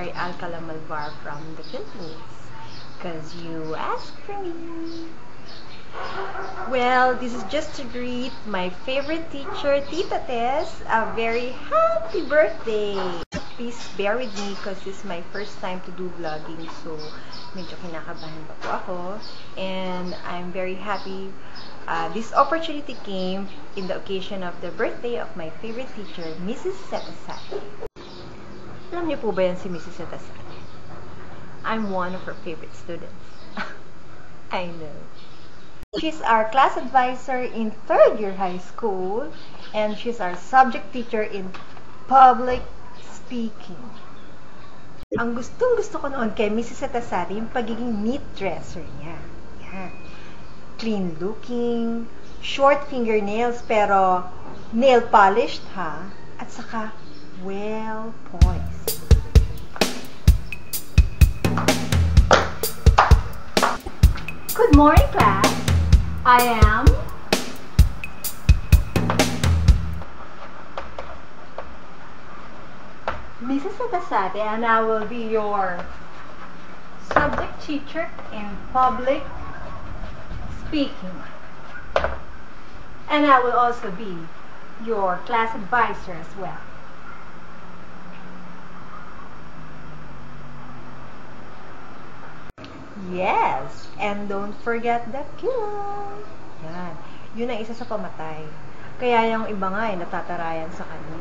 Cherry Alcala Malvar from the Philippines. Because you asked for me. Well, this is just to greet my favorite teacher, Tita Tess, a very happy birthday! Please bear with me because this is my first time to do vlogging, so medyo kinakabahan pa po ako. And I'm very happy this opportunity came in the occasion of the birthday of my favorite teacher, Mrs. Setasati. Alam niyo po ba yan si Mrs. Setasati? I'm one of her favorite students. I know. She's our class advisor in 3rd year high school, and she's our subject teacher in public speaking. Ang gustong-gusto ko noon kay Mrs. Setasati, yung pagiging neat dresser niya. Yan. Clean looking, short fingernails pero nail polished ha, at saka well poised. Good morning, class. I am Mrs. Setasati, and I will be your subject teacher in public speaking. And I will also be your class advisor as well. Yes, and don't forget the cue. Yan. Yun ang isa sa pamatay. Kaya yung iba nga ay natatarayan sa kanya.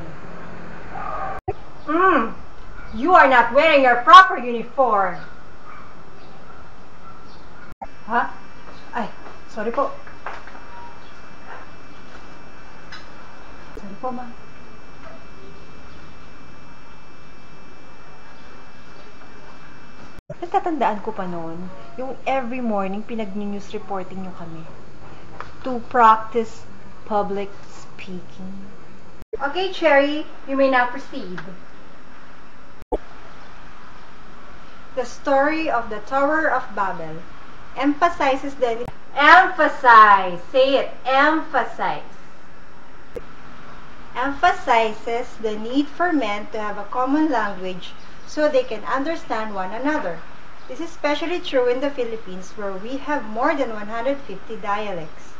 You are not wearing your proper uniform. Ha? Ay, sorry po. Sorry po, ma'am. Natatandaan ko pa noon, yung every morning pinag-news reporting nyo kami to practice public speaking. Okay, Cherry, you may now proceed. The story of the Tower of Babel emphasizes the... Emphasize! Say it! Emphasize! Emphasizes the need for men to have a common language so they can understand one another. This is especially true in the Philippines, where we have more than 150 dialects.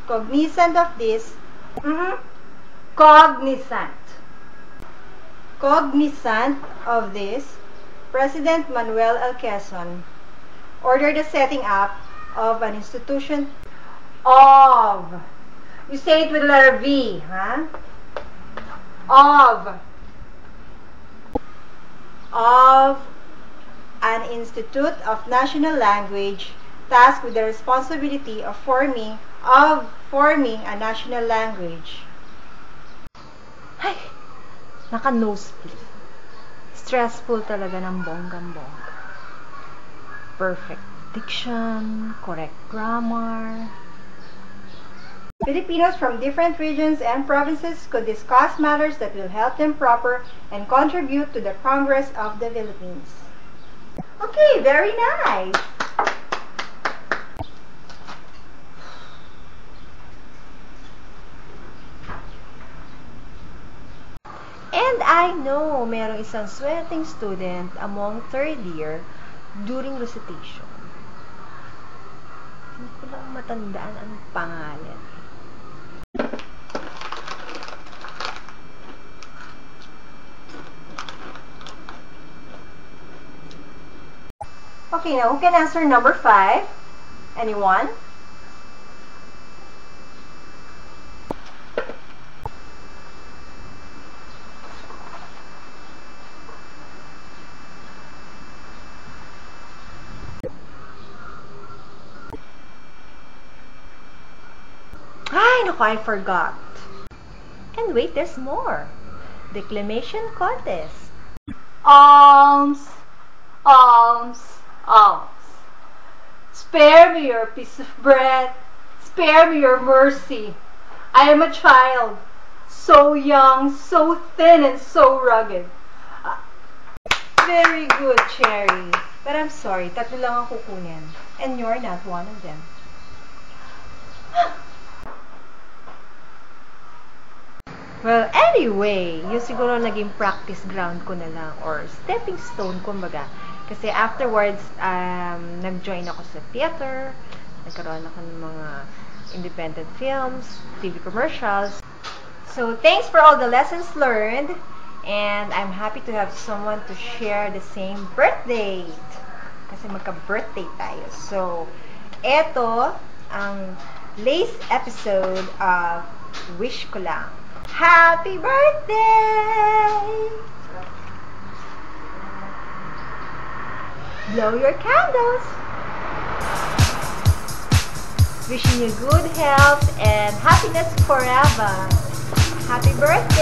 Cognizant of this, Cognizant of this, President Manuel L. Quezon ordered the setting up of an institution of, you say it with letter V, huh? Of an Institute of National Language tasked with the responsibility of forming a national language. Ay, naka-nosebleed. Stressful talaga ng bonggang-bongga. Perfect diction, correct grammar. Filipinos from different regions and provinces could discuss matters that will help them prosper and contribute to the progress of the Philippines. Okay, very nice. And I know merong isang sweating student among 3rd year during recitation. Hindi ko lang matandaan ang pangalan. Okay, now who can answer number 5? Anyone? Ay, naku, I forgot. And wait, there's more. Declamation contest. Alms, alms, alms. Spare me your piece of bread. Spare me your mercy. I am a child, so young, so thin, and so rugged. Very good, Cherry. But I'm sorry, tatlo lang ang kukunin. And you're not one of them. Well, anyway, yung siguro naging practice ground ko na lang or stepping stone, kumbaga. Kasi afterwards, nag-join ako sa theater, nagkaroon ako ng mga independent films, TV commercials. So, thanks for all the lessons learned, and I'm happy to have someone to share the same birthday. Kasi magka-birthday tayo. So, eto ang latest episode of Wish Ko Lang. Happy birthday! Blow your candles! Wishing you good health and happiness forever. Happy birthday!